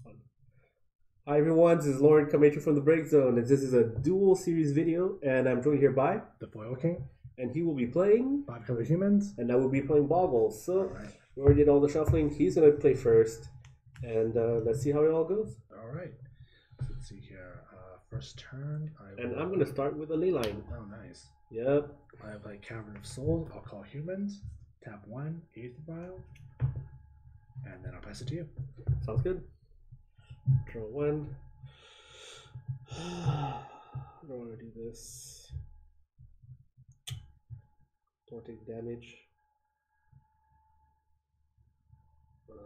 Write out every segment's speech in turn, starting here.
fun. Hi everyone, this is Laurent coming to you from the break zone. And this is a Duel series video, and I'm joined here by the Foil King, and he will be playing 5 color humans, and I will be playing Bogles. So we already did all the shuffling. He's gonna play first, and let's see how it all goes. All right. Let's see here. First turn. I'm gonna start with a ley line. Oh, nice. Yep. I have like Cavern of Souls. I'll call humans. Tap 1, Aether Vial, and then I'll pass it to you. Sounds good. Draw 1. I don't want to do this. Don't take damage.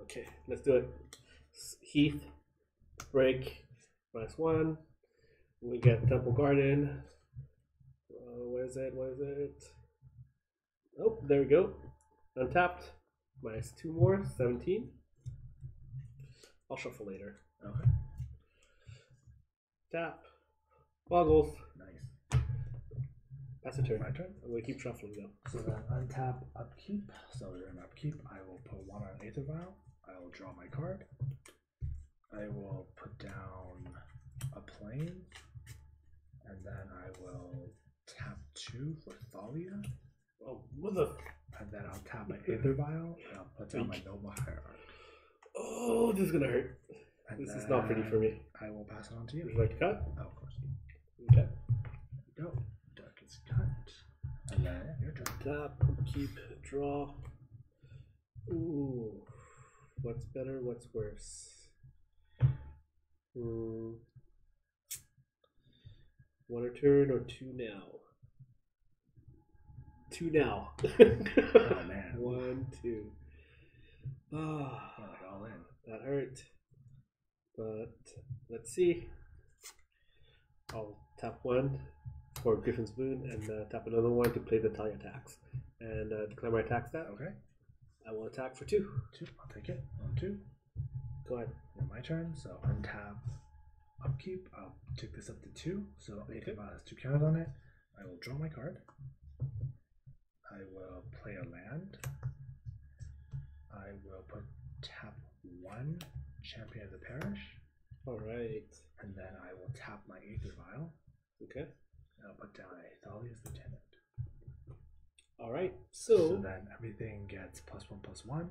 Okay, let's do it. Heath, break, -1. We get Temple Garden. Where is it? Where is it? Oh, there we go. Untapped. -2 more, 17. I'll shuffle later. Okay. Tap. Bogles. Nice. Pass a turn. My turn. I'm going to keep shuffling though. So then untap, upkeep. So during upkeep, I will put 1 on Aether Vial. I will draw my card. I will put down a plane. And then I will tap 2 for Thalia. Oh, what the? And then I'll tap my Aether Vial. And I'll put down my Noble Hierarch. Oh, this is going to hurt. And this is not pretty for me. I will pass it on to you. Would you like to cut? Oh, of course. Okay. Go. Dark is cut. And then your turn. Tap, keep, draw. Ooh. What's better? What's worse? One a turn or 2 now? 2 now. Oh man. 1, 2. Ah, Like all in. that hurt. But let's see. I'll tap 1 for Griffin's Boon and tap another 1 to play the Talia attacks. And declare my attack stat. Okay. I will attack for 2. 2. I'll take it. 1, 2. Go ahead. And my turn. So untap, upkeep. I'll take this up to 2. So Aether Vial has 2 counters on it. I will draw my card. I will play a land. I will put tap 1, Champion of the Parish. Alright. And then I will tap my Aether Vial. Okay. And I'll put down a Thalia's Lieutenant. Alright. So then everything gets +1/+1.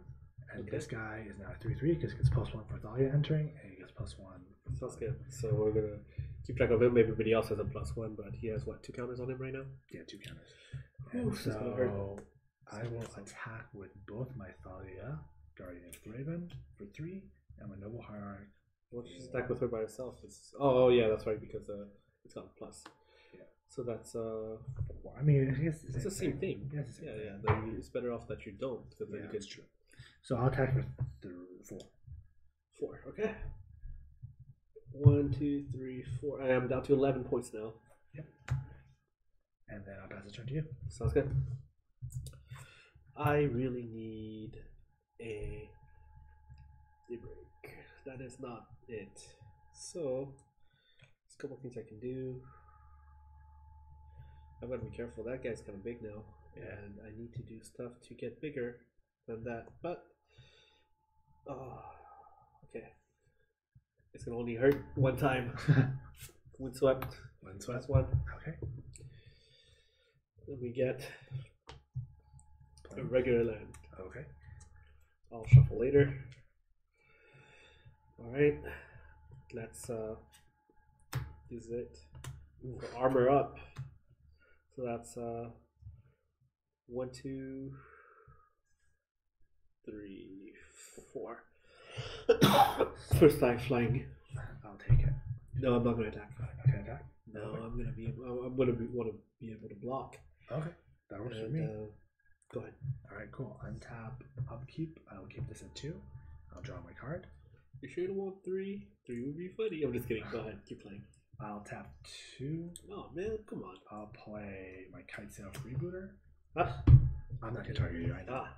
And this guy is now 3/3 because it gets +1 for Thalia entering, and he gets +1 for Sounds good. So we're gonna keep track of him. Everybody else has a +1, but he has what, 2 counters on him right now? Yeah, 2 counters. Ooh, And so I will So- attack with both my Thalia, Guardian of Thraben, for 3, and my Noble Hierarch. Well, she's attack with her by herself. Oh yeah, that's right, because it's got a plus. Yeah. So that's Well, I mean, it's the same thing. Yeah, it's the same thing. Yeah. Then it's better off that you don't, because then Yeah, you that's get true. So I'll attack with 4. 4. Okay. 1, 2, 3, 4. I am down to 11 points now. Yep. And then I'll pass the turn to you. Sounds good. I really need a break. That is not it. So there's a couple things I can do. I've got to be careful. That guy's kind of big now, and I need to do stuff to get bigger than that. But okay, it's gonna only hurt 1 time. Windswept. Windswept. That's 1. Okay. Then we get a regular land. Okay. I'll shuffle later. Alright. Let's use it. Ooh, armor up. So that's 1, 2, 3, 4. First time flying. I'll take it. No, I'm not gonna attack. Okay, attack? No, Okay. I'm gonna want to be able to block. Okay. That works for me. Go ahead. Alright, cool. Untap, upkeep. I'll keep this at 2. I'll draw my card. You sure you don't want 3? 3 would be funny. I'm just kidding. Go ahead. Keep playing. I'll tap 2. Oh man, come on. I'll play my Kite Sail Freebooter. Huh? I'm not gonna target you. I know.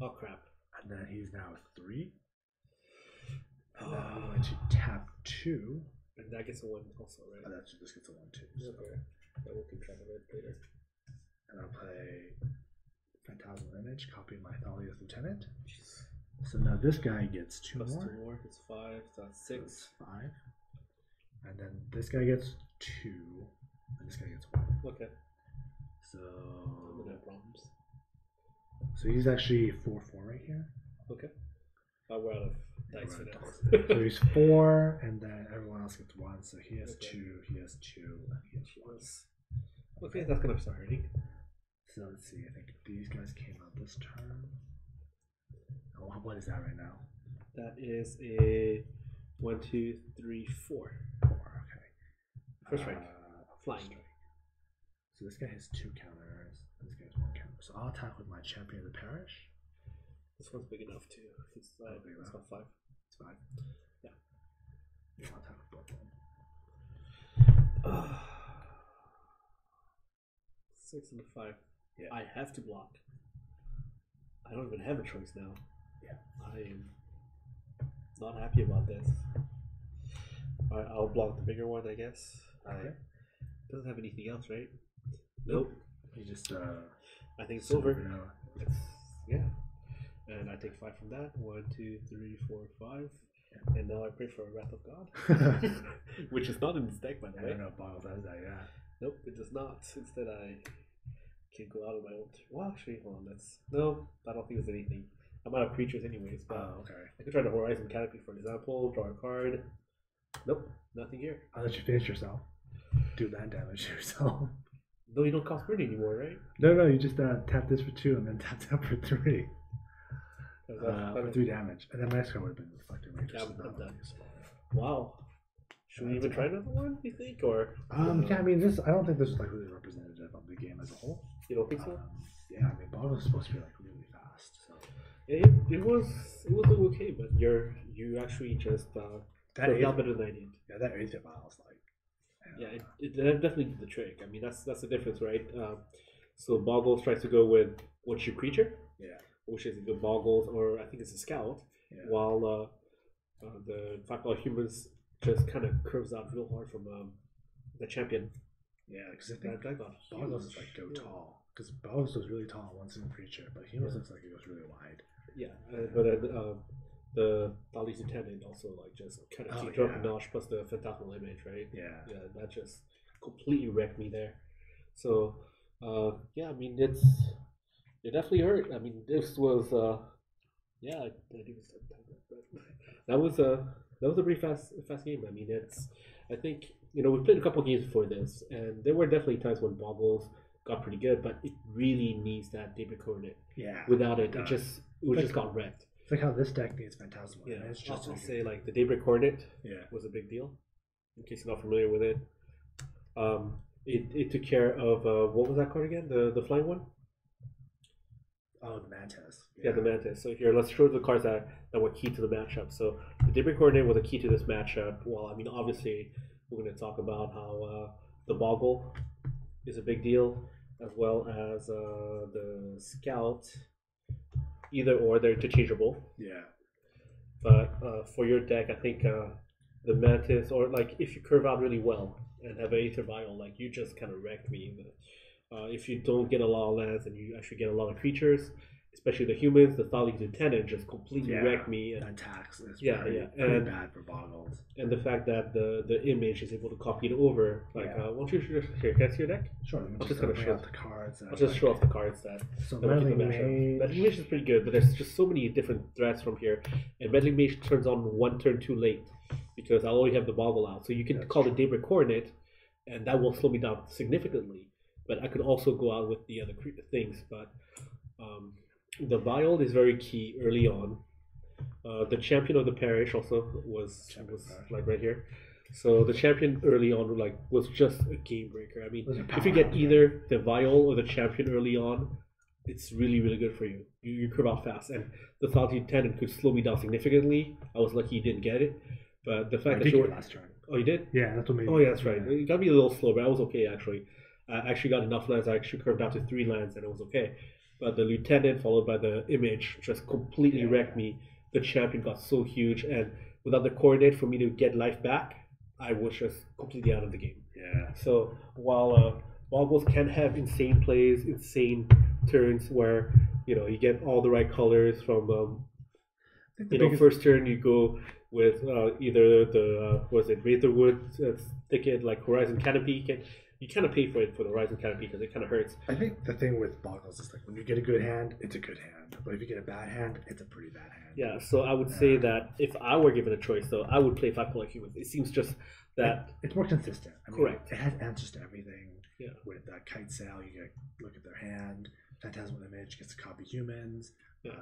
Oh crap. And then he's now 3. And then I'm going to tap 2. And that gets a 1 also, right? Oh, that just gets a 1 too. Okay. That will keep track of it later. And I'll play Phantasmal Image, copy my Thalia's Lieutenant. So now this guy gets 2 Plus more. 2 more. It's 5. So that's 6. That's 5. And then this guy gets 2. And this guy gets 1. Okay. So. No problems. So he's actually 4-4 right here. Okay. We're out of dice for now. So he's 4, and then everyone else gets 1. So he has 2, he has 2, and he has 1. Okay, that's gonna start hurting. So let's see. I think these guys came out this turn. Oh, what is that right now? That is a 1, 2, 3, 4. 4. Okay. First strike. Flying. Strike. So this guy has 2 counters. This guy has 1 counter. So I'll attack with my champion of the parish. This one's big enough too. It's big it's enough. got 5. It's 5. Yeah. I'll attack with both of them. 6 and a 5. Yeah. I have to block. I don't even have a choice now. Yeah. I am not happy about this. Alright, I'll block the bigger one, I guess. Okay. Doesn't have anything else, right? Nope. You just I think it's over. vanilla. It's, yeah. And I take 5 from that. 1, 2, 3, 4, 5. Yeah. And now I pray for a Wrath of God. Which is not in this deck, by the I way. don't know if Bogles does that, yeah. Nope, it does not. Instead, I can go out of my own. Well, actually, hold on. No, I don't think there's anything. I'm out of creatures, anyways. But Okay. I could try the Horizon Canopy, for example. Draw a card. Nope, nothing here. I'll let you finish yourself. Do land damage to yourself. No, you don't cost money anymore, right? No, you just tap this for 2 and then tap that for 3. For 3 damage. And then my next card would have been Reflecting Rage. Yeah, I'm done. Wow. Should we even try another one, do you think? Or yeah, I mean, I don't think this is like really representative of the game as a whole. you don't think so? Yeah, I mean, Bogles is supposed to be like really fast. So It was okay, but you actually just that a lot better than I did. Yeah, that Aether Vial is like. Yeah, it definitely did the trick. I mean, that's the difference, right? So Bogles tries to go with what's your creature, Yeah. which is either Bogles or I think it's a Scout, Yeah. while the $5 humans just kind of curves out real hard from the champion. Yeah, because I think That got Bogles huge. is like go tall. Because Bogles goes really tall on one single creature, but Humans looks like it goes really wide. Yeah, but the Thali's Lieutenant also like just kind of kicked up a notch, plus the Phantasmal Image, right? Yeah. Yeah, that just completely wrecked me there. So yeah, I mean it definitely hurt. I mean this was yeah, I think it's that was a pretty fast game. I mean I think we played a couple games before this, and there were definitely times when Bogles got pretty good, but it really needs that Daybreak Coordinate. Yeah. Without it, it just got wrecked. It's like how this deck needs Phantasmal. Yeah, It's just I'll say like the Daybreak Coordinate yeah. was a big deal. In case you're not familiar with it, it took care of what was that card again? The flying one. Oh, the Mantis. Yeah, the Mantis. So here, let's show the cards that were key to the matchup. So the Daybreak Coordinate was a key to this matchup. Well, I mean, obviously, we're going to talk about how the Boggle is a big deal, as well as the Scout. Either or, they're interchangeable. Yeah. But for your deck, I think the Mantis, or like if you curve out really well and have an Aether Vial, like you just kind of wrecked me. If you don't get a lot of lands and you actually get a lot of creatures, especially the humans, the Thali's Lieutenant just completely wrecked me. And attacks is pretty bad for Bogles. And the fact that the image is able to copy it over, like, why don't you just here? Can I see your deck? Sure. I'm just gonna show off the cards. I'll just show off the cards that. So that will keep the Meddling matchup. Mage. Meddling Mage is pretty good, but there's just so many different threats from here. And Meddling Mage turns on one turn too late because I'll already have the Boggle out. So you can call the Daybreak Coordinate, and that will slow me down significantly. But I could also go out with the other things. But the Vial is very key early on. The Champion of the Parish also was like right here. So the Champion early on was just a game breaker. I mean, if you get either the Vial or the Champion early on, it's really, really good for you. You curve out fast. And the Thali's Lieutenant could slow me down significantly. I was lucky you didn't get it. But the fact that you were last turn. Oh, you did? Yeah, that's what made. Oh, yeah, that's right. It got me a little slow, but I was okay actually. I actually got enough lands. I actually curved out to 3 lands, and it was okay. But the Lieutenant, followed by the Image, just completely wrecked me. The Champion got so huge, and without the Coordinate for me to get life back, I was just completely out of the game. Yeah. So while Bogles can have insane plays, insane turns where you get all the right colors from First turn you go with either the was it Wraitherwood thicket, like Horizon Canopy. You kind of pay for it for the Horizon Canopy because it kind of hurts. I think the thing with Bogles is like when you get a good hand, it's a good hand, but if you get a bad hand, it's a pretty bad hand. Yeah, so I would say that if I were given a choice, though, I would play 5 color humans. It seems just that it's more consistent. Correct. It has answers to everything. Yeah. With Kite Sail, you get look at their hand. Phantasmal Image gets to copy humans. Yeah.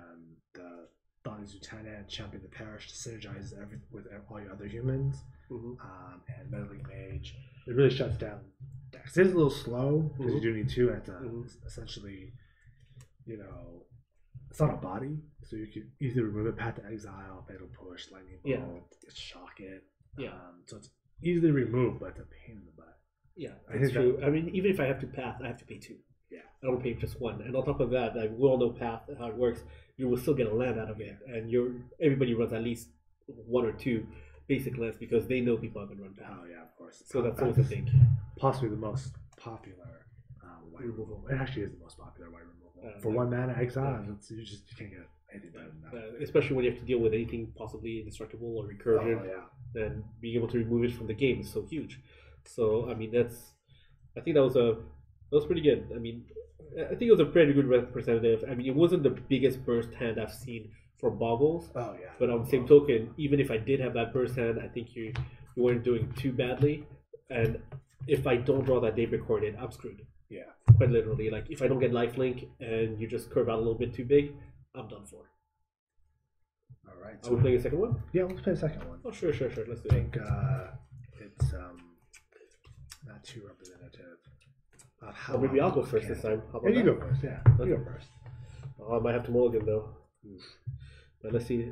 The Bonnie's Lieutenant, Champion of the Parish, synergizes with all your other humans. Mm-hmm. And Meddling Mage, it really shuts down decks. It is a little slow because you do need 2, and it's essentially, it's not a body, so you can easily remove it, Path to Exile, Fatal Push, Lightning Bolt, Shock it. Yeah. So it's easily removed, but it's a pain in the butt. Yeah, that's true. I mean, even if I have to Path, I have to pay 2. Yeah. I don't pay just 1. And on top of that, like, we all know Path, how it works. You will still get a land out of it. And everybody runs at least 1 or 2 basic lands because they know people are going to run Path. Oh, yeah, of course. So that's always a thing. Possibly the most popular white removal. It actually is the most popular white removal. For 1 mana exile, you can't get anything better than that. Especially when you have to deal with anything possibly indestructible or recursion. Oh, yeah. Then being able to remove it from the game is so huge. So I mean, I think that was pretty good. I mean, I think it was a pretty good representative. I mean, it wasn't the biggest burst hand I've seen from Bogles. Oh yeah. But on the same token, even if I did have that burst hand, I think you weren't doing too badly. And if I don't draw that Daybreak Coordinate, I'm screwed. Yeah. Quite literally. Like if I don't get lifelink and you just curve out a little bit too big, I'm done for. All right. So are we playing a second one? Yeah, let's play a second one. Oh sure. Let's do it. I think it's not too representative of how. Maybe I'll go first this time. How about you that? go first. Yeah, you go first. Oh, I might have to mulligan though. But let's see.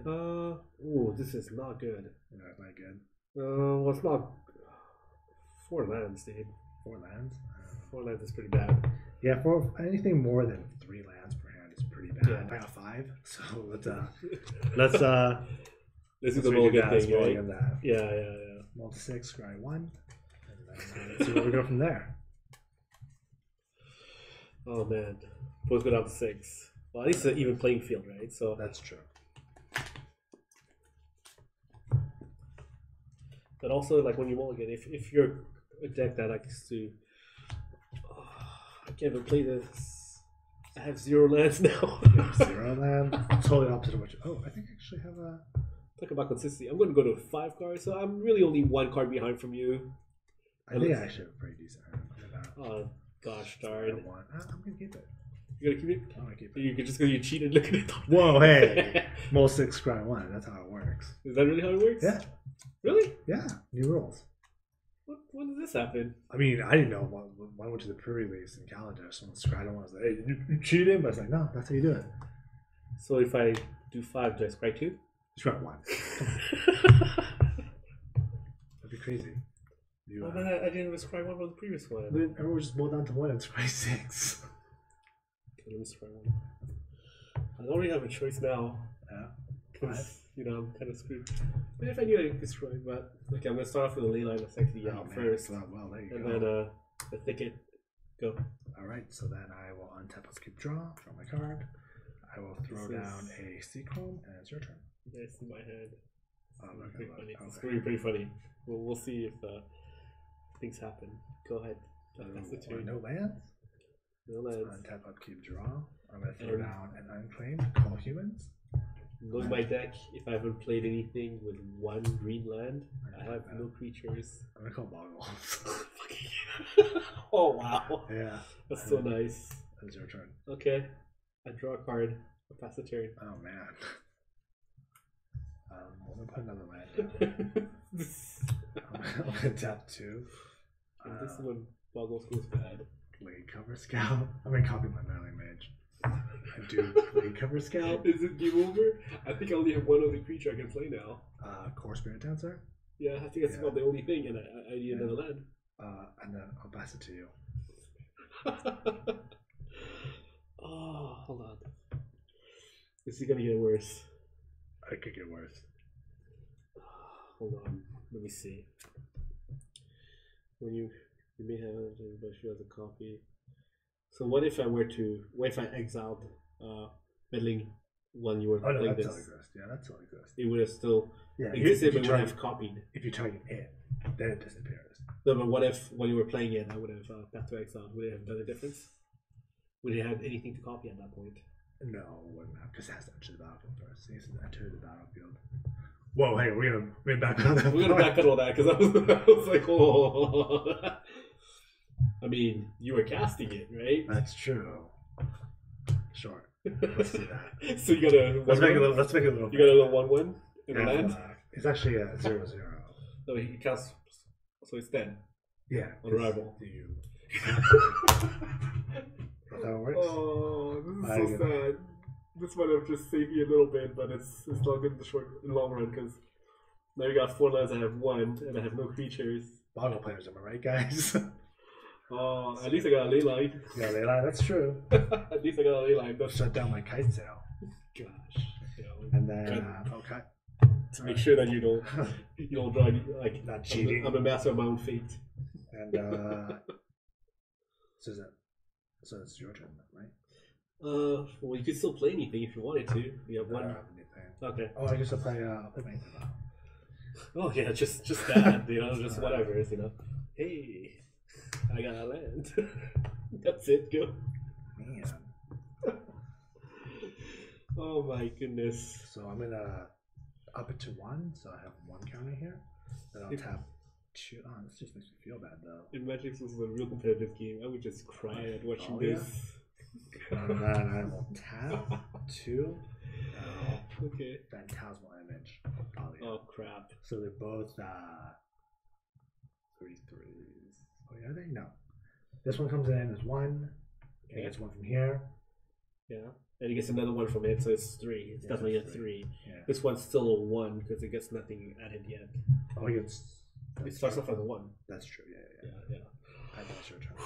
This is not good. Not good. Well, it's not 4 lands, dude. 4 lands. 4 lands is pretty bad. Yeah, for anything more than 3 lands per hand is pretty bad. Yeah. I got 5, so let's this is the mulligan thing, right? That. Yeah. Multi 6, scry 1, and then let's see where we go from there. Oh man, both go down to 6. Well, at least it's an even playing field, right? So that's true. But also, like when you mulligan, if you're a deck that likes to, I can't even play this. I have 0 lands now. 0 land. Totally opposite of what you. Oh, I think I actually have a. Talk about consistency. I'm going to go to 5 cards, so I'm really only 1 card behind from you. I think I actually have a pretty decent hand. Oh gosh darn! I'm gonna keep it. You gonna keep it? I'm gonna keep it. You could just because you cheated. Look at it. Whoa, hey! Mole 6, scry 1. That's how it works. Is that really how it works? Yeah. Really? Yeah. New rules. When did this happen? I mean, I didn't know when I went to the pre-release in Calendar. Someone scried on. I was like, "Hey, you cheated?" But I was like, "No, that's how you do it." So if I do 5, do I scry 2? Scry 1. That'd be crazy. Well, then I didn't even scry 1 from the previous one. Then everyone just boiled down to 1 and scry 6. Okay, let me scry 1. I don't really have a choice now. Yeah. Because, I'm kind of screwed. But if I knew I could scry, but okay, I'm going to start off with a ley line of sexy first. Well, there you and go. then the thicket. Go. Alright, so then I will untap, skip, draw my card. I will throw down a Seachrome, and it's your turn. Nice in my head. Okay, funny. It's going to be pretty funny. We'll see if things happen. Go ahead. That's the turn. No lands? No lands. Untap, upkeep, draw. I'm going to throw down an unclaimed, call humans. Knowing my deck, if I haven't played anything with 1 green land, I have no creatures. I'm going to call Bogles. Oh, wow. Yeah. That's so nice. It's your turn. Okay. I draw a card. I pass the turn. Oh, man. I'm going to put another land down. I'm going to tap 2. This is when Bogles goes bad. Blade Cover Scout. I'm going to copy my Meddling Mage. I do Blade Cover Scout. Is it game over? I think I only have 1 other creature I can play now. Core Spirit Dancer. Yeah, I think that's about the only thing, and I need another land. And then I'll pass it to you. Oh, hold on. This is gonna get worse. It could get worse. Hold on. Let me see. When you may have but she has a copy. So what if I exiled Meddling when you were Oh no, playing that's this. still exists. Yeah, that still exists. It would have still Yeah, existed, if you but would have copied. If you target it, then it disappears. No, but what if when you were playing it, I would have Path to Exile? Would it have done a difference? Would it have anything to copy at that point? No, it wouldn't have, because it has to enter the battlefield first. It has to enter the battlefield. Whoa, hey, we're back on that. We're gonna backpedal that because I was like, oh. I mean, you were casting it, right? That's true. Sure. Let's do that. So you got a Let's make it a little. You got a little 1/1 in the Yeah, land. it's actually a 0/0. No, he casts, so it's dead. Yeah. On arrival. Do you? That's how it works. Oh, this is so sad. This might have just saved me a little bit, but it's not good in the long run because now you got 4 lands. I have 1, and I have no creatures. Boggle players, am I right, guys? Oh, at least I got a ley line. Yeah, ley line. That's true. At least I got a ley line. Don't shut down my kite sail. Gosh, you know, And then okay. To make sure that you don't draw any, like Not cheating. I'm a master of my own fate. And so it's your turn, right? Well, you could still play anything if you wanted to. You have I don't one. have anything. Okay. Oh, I guess I'll play my Oh yeah, just that. You know, just whatever. You know. Hey, I got a land. That's it. Go. Man. Oh my goodness. So I'm gonna up it to 1, so I have 1 counter here. Then I'll tap 2. Oh, this just makes me feel bad though. If Magic was a real competitive game, I would just cry at watching Oh, this. And then I will tap 2. Okay. Phantasmal image. Oh crap. So they're both 3/3s. Oh yeah, are they? No. This one comes in as 1. Okay. It gets 1 from here. Yeah. And he gets another 1 from it, so it's 3. It's definitely a 3. Yeah. This one's still a 1 because it gets nothing added yet. Oh, it gets. It starts off as a 1. That's true. Yeah. Yeah. I think it's your turn.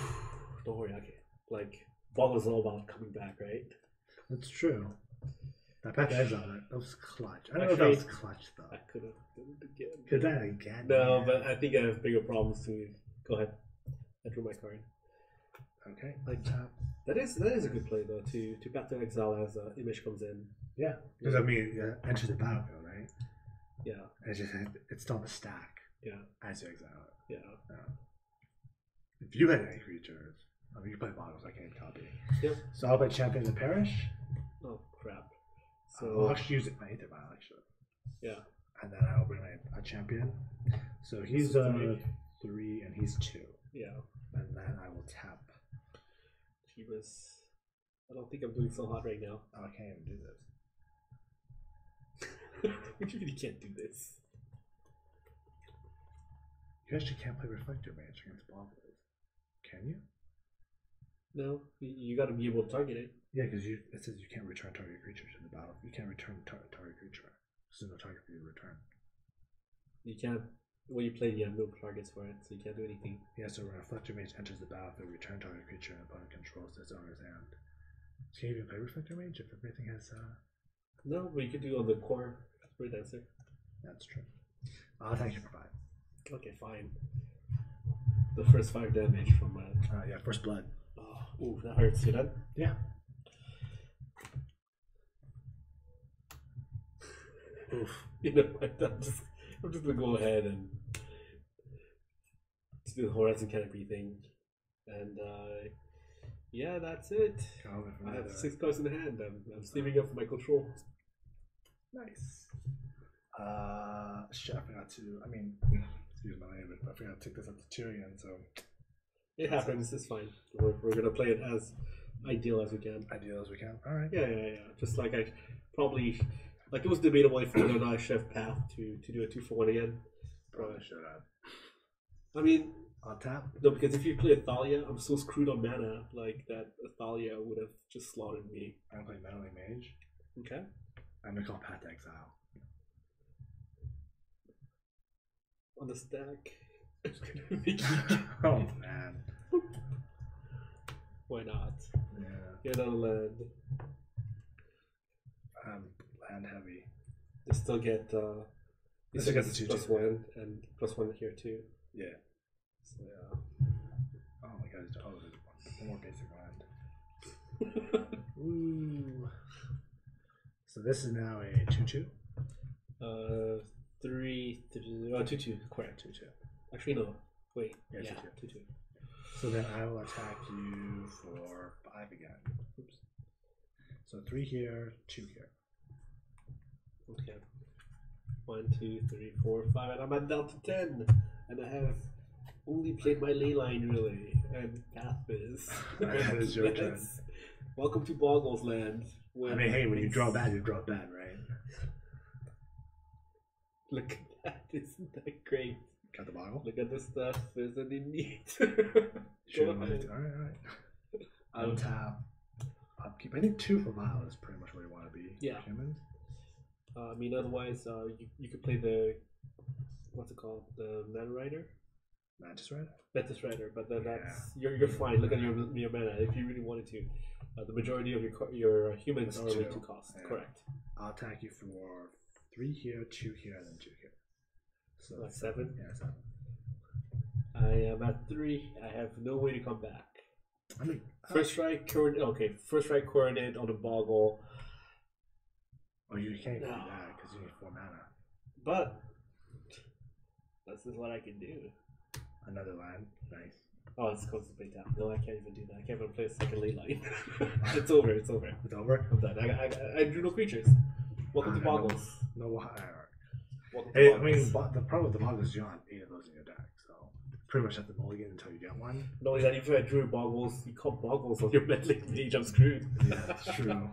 Don't worry, okay. Like, Bogles is all about coming back, right? That's true. That back edge on it. That was clutch. I don't know if Actually, that was clutch though. I could have done it again. Could that again? No, yeah. but I think I have bigger problems to. Go ahead. I drew my card. Okay. Like tap. That is a good play though. To Path to Exile as image comes in. Yeah. Because I mean, enter the battlefield, right? Yeah. It's still on the stack. Yeah. As you exile it. Yeah. If you had any creatures, I mean, you play Bogles. I can't copy. Yep. So I'll play Champion of the Parish. Oh crap. So I'll actually use it my Aether Vial actually. Yeah. And then I'll bring a champion. So he's 3 and he's 2. Yeah. And then I will tap. I don't think I'm doing so hot right now. Oh, I can't even do this. What do you mean you can't do this? You actually can't play Reflector Mage against Bogles. Can you? No, you got to be able to target it. Yeah, because it says you can't return target creature to the battle. You can't return target creature. There's no target for you to return. You can't. When you play, you have no targets for it, so you can't do anything. Yeah, so when Reflector Mage enters the battlefield, return target creature and opponent controls its owner's hand. So can you even play Reflector Mage if everything has No, but you could do on the core Spirit Dancer. That's true. Thank you for 5. Okay, fine. The first 5 damage from yeah, first blood. Oh, ooh, that hurts. You done? Yeah. Oof. You know, I'm just gonna go ahead and do the Horizon Canopy thing, and yeah, that's it. I have 6 cards in the hand. I'm saving up for my control. Nice. Shit, I forgot to. I mean, excuse my language, but I forgot to take this up to 2 again. So it happens. It's fine. We're gonna play it as ideal as we can. Ideal as we can. All right. Yeah. Just like I probably. Like it was debatable if whether or not I should have Path to do a 2-for-1 again. Probably should have. I mean, on tap? No, because if you play Athalia, I'm so screwed on mana. Like that Athalia would have just slaughtered me. I'm playing Meddling Mage. Okay. I'm gonna call Path to Exile. On the stack. It's gonna make you oh man. Why not? Yeah. Get on land. Land heavy. You still get you still get the +1 and +1 here too. Yeah. So yeah. Oh my god, there's one more basic land. Ooh. So this is now a 2/2. 2/2, correct. 2/2. Actually, no. Wait. Yeah, Yeah, 2/2. 2/2. So then I will attack you for 5 again. Oops. So 3 here, 2 here. Okay. 1, 2, 3, 4, 5, and I'm at down to 10. And I have only played my ley line really, and Path is. That is your turn. Welcome to Bogles land. I mean, hey, when you draw bad, you draw bad, right? Look at that, isn't that great? Got the bottle? Look at the stuff, isn't it neat? Alright. Untap. Upkeep. I think 2 for Vile is pretty much where you want to be. Yeah. Humans. I mean, otherwise, you could play the, what's it called? The Man Rider? Mantis Rider? Mantis Rider, but then that's, you're fine. Look at your mana if you really wanted to. The majority of your humans are only 2 costs. Yeah. Correct. I'll attack you for 3 here, 2 here, and then 2 here. So that's 7? Yeah, 7. I am at 3. I have no way to come back. I mean, first strike, first strike coordinate on a Boggle. Oh, you can't do that because you need 4 mana. But this is what I can do. Another land, nice. Oh, it's constantly tap. No, I can't even do that. I can't even play a second ley line. It's over. It's over. It's over. I'm done. I drew no creatures. Welcome to Bogles. No hierarchy. Hey, I mean, the problem with the Bogles is you don't have 8 of those in your deck, so pretty much have to mulligan until you get one. No, is that if I drew Bogles, you call Bogles on your meddling mage, I'm screwed. Yeah, that's true.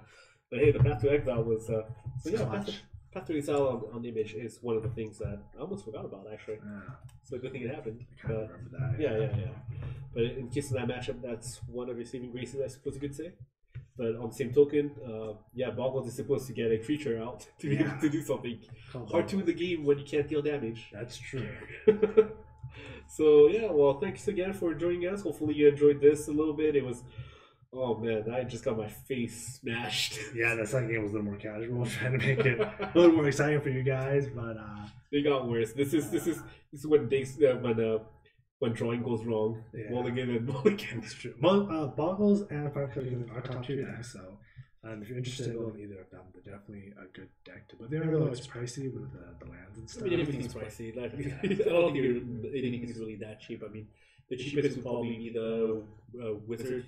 But hey, the Path to Exile was so yeah. Path to Exile on Image is one of the things that I almost forgot about actually. Yeah. So a good thing it happened. I kind of remember that. Yeah. But in case of that matchup, that's one of your saving graces, I suppose you could say. But on the same token, Bogles is supposed to get a creature out to be able to do something. Hard to in the game when you can't deal damage. That's true. So yeah, well, thanks again for joining us. Hopefully you enjoyed this a little bit. It was, oh man, I just got my face smashed. Yeah, the second game was a little more casual, trying to make it a little more exciting for you guys, but it got worse. This is when when drawing goes wrong. Yeah. Mulligan and Mulligan. It's true. Boggles and Fire Cooking are top 2 decks, so if you're interested in either of them, they're definitely a good deck to. But they're a little pricey with the lands and stuff. I mean, everything's pricey. Like, I don't think anything is really that cheap. I mean, the cheapest would probably be the Wizard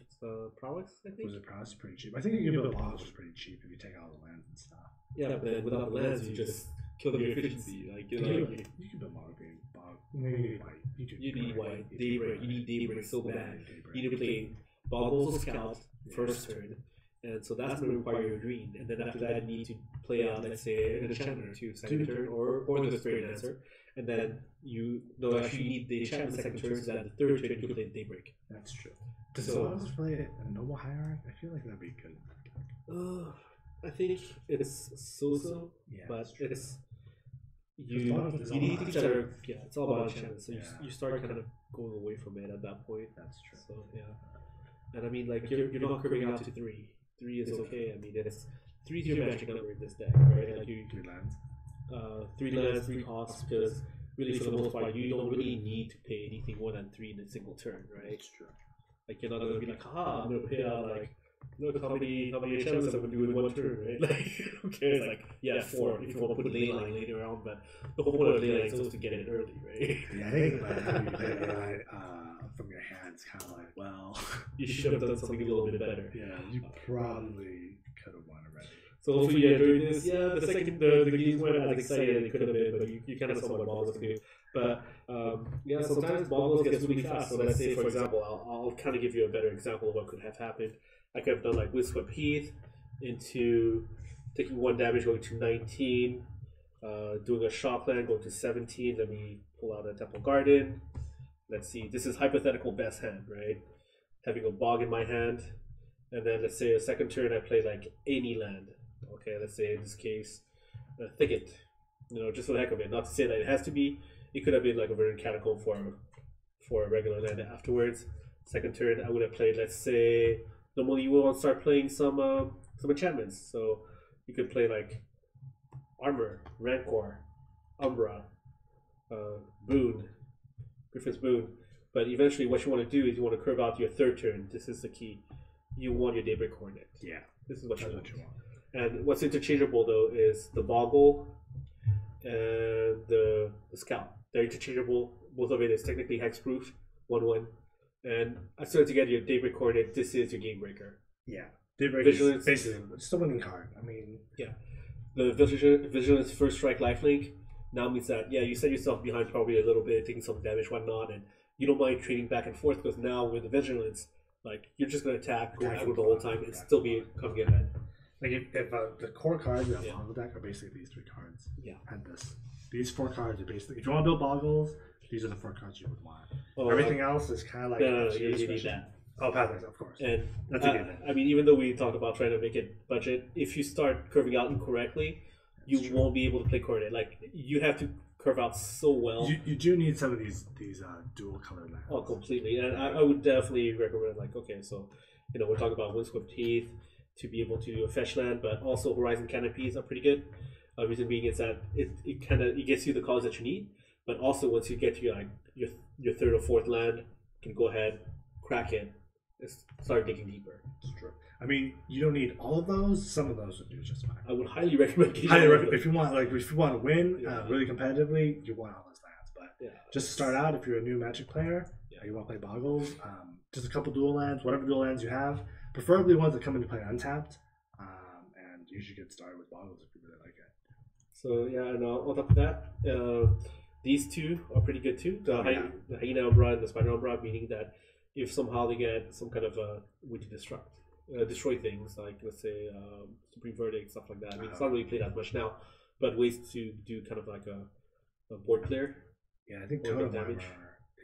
Prowess, I think. Wizard Prowess is pretty cheap. I think you can build Boggles is pretty cheap if you take out the lands and stuff. Yeah, but then without the lands, you just kill your efficiency. Like, you can build Mono Green, Bog. You need white. You need white. Daybreak. You need Daybreak so bad. You need to play Boggles or Scout first turn. And so that's going to require your green. And then after that, you need to play out, let's say, an enchantment or 2 second turn, or the Spirit Dancer. And then you need the enchantment second turn, so that the third turn you play Daybreak. That's true. So let's play a Noble Hierarch. I feel like that'd be good. I think it's so-so, but it's you need things that are it's all about enchantment. So you start kind of going away from it at that point. That's true. So and I mean like you're not curving out to 3. 3 is okay. I mean it's 3 is your magic number in this deck, right? Like you 3 lands. 3 lands, 3 costs, because really for the most part you don't really need to pay anything more than 3 in a single turn, right? That's true. Like you're not gonna be like, I'm gonna pay out like look how many enchantments I'm gonna do in 1 turn, right? Like who cares? Like 4 if you want to put ley line later on, but the whole point of ley line is supposed to get it early, right? Yeah, I think by the time you play ley line from your hands, kind of like, well, you should have done something a little bit better. Yeah, you probably could have won already. So hopefully you enjoyed this. Yeah, the second the games weren't as excited as it could have been, but you kind of saw what Boggles do. But sometimes Boggles gets really fast. So let's say, for example, I'll kind of give you a better example of what could have happened. I could have done like Windswept Heath into taking 1 damage, going to 19, doing a Shockland, going to 17. Let me pull out a Temple Garden. Let's see, this is hypothetical best hand, right? Having a Bog in my hand, and then let's say a second turn I play like any land. Okay, let's say in this case, Thicket. Just for the heck of it. Not to say that it has to be. It could have been like a Verdant Catacomb for a regular land afterwards. Second turn I would have played, let's say, normally you will start playing some enchantments. So you could play like Armor, Rancor, Umbra, Boon, Griffin's Boon. But eventually what you want to do is you want to curve out your third turn. This is the key. You want your Daybreak Hornet. Yeah. This is what you want. And what's interchangeable though is the Boggle and the Scout. They're interchangeable. Both of it is technically hexproof, 1/1. And I started to get your Daybreak Coordinate. This is your game breaker. Yeah, Daybreak Vigilance. is basically just a winning card. I mean, yeah, the Vigilance First Strike Lifelink now means that you set yourself behind probably a little bit, taking some damage, whatnot, and you don't mind trading back and forth because now with the Vigilance, like you're just gonna attack, go aggro the whole time, and still be coming ahead. Like if the core cards in a Boggle deck are basically these 3 cards. Yeah. And these 4 cards are basically, if you want to build Boggles, these are the 4 cards you would want. Everything else is kind of like no, you need that. Oh, Pathways, of course. And that's a given. I mean, even though we talked about trying to make it budget, if you start curving out incorrectly, you won't be able to play coordinate. Like you have to curve out so well. You do need some of these dual color lands. Oh, completely. And I would definitely recommend like, okay, so we're talking about Windswept Teeth to be able to do a fetch land, but also Horizon Canopies are pretty good. Reason being is that it gets you the cards that you need, but also once you get to your 3rd or 4th land, you can go ahead, crack it, and start digging deeper. It's true. I mean, you don't need all of those. Some of those would do just fine. I would highly recommend getting if you want to win really competitively, you want all those lands. But just to start out, if you're a new Magic player, you want to play Boggles, just a couple dual lands, whatever dual lands you have, preferably ones that come into play untapped, and you should get started with Boggles if you really like it. So and on top of that, these 2 are pretty good too. The Hyena Umbra and the Spider Umbra, meaning that if somehow they get some kind of way to destroy things, like let's say Supreme Verdict, stuff like that. I mean, it's not really played that much now, but ways to do kind of like a board clear. Yeah, I think Totem damage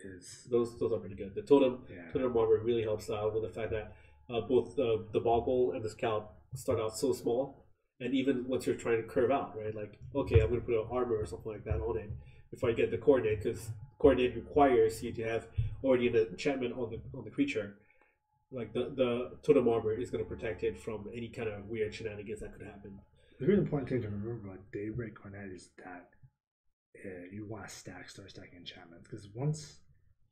is those are pretty good. The Totem Armor really helps out with the fact that both the Boggle and the Scout start out so small, and even once you're trying to curve out, right? Like, okay, I'm going to put an armor or something like that on it before I get the coordinate, because coordinate requires you to have already an enchantment on the creature. Like the Totem Armor is going to protect it from any kind of weird shenanigans that could happen. The really important thing to remember about Daybreak Coordinate is that you want to start stacking enchantments, because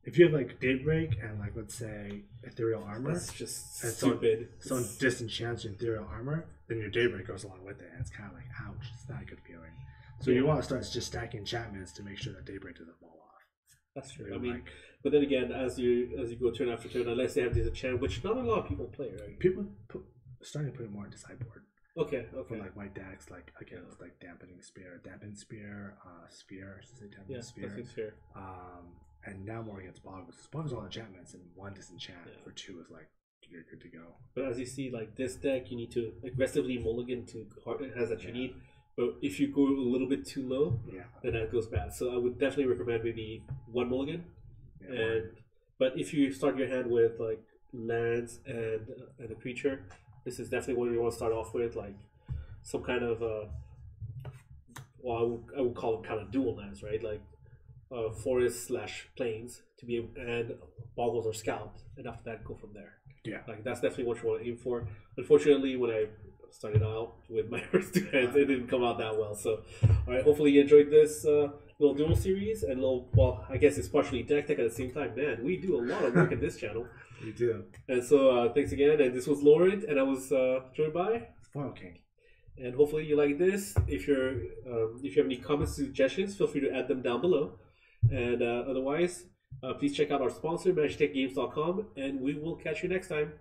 if you have like Daybreak and like let's say Ethereal Armor, that's just stupid. Someone disenchants your Ethereal Armor, then your Daybreak goes along with it, and it's kind of like, ouch, it's not a good feeling. So you want to start just stacking enchantments to make sure that Daybreak doesn't fall off. That's true. But then again, as you go turn after turn, unless they have this enchant, which not a lot of people play, right? People starting to put it more into sideboard. Okay. For like white decks, like against like Dampen Spear, Sphere, Sphere. And now more against Bogles. Bogles all enchantments and 1 disenchant for 2 is like you're good to go. But as you see, like this deck, you need to aggressively mulligan to card it has that you need. But if you go a little bit too low, then that goes bad. So I would definitely recommend maybe 1 mulligan. But if you start your hand with like lands and a creature, this is definitely what you want to start off with, like some kind of I would call them kind of dual lands, right? Like forest / plains to be able, and Bogles or Scout, and after that go from there. Yeah, like that's definitely what you want to aim for. Unfortunately, when I started out with my first 2 hands, it didn't come out that well. So, all right, hopefully you enjoyed this little duel series and I guess it's partially deck tech at the same time. Man, we do a lot of work in this channel. We do. And so thanks again. And this was Laurent, and I was joined by Foil King. And hopefully you like this. If you have any comments, suggestions, feel free to add them down below. And otherwise, please check out our sponsor, MagicTechGames.com, and we will catch you next time.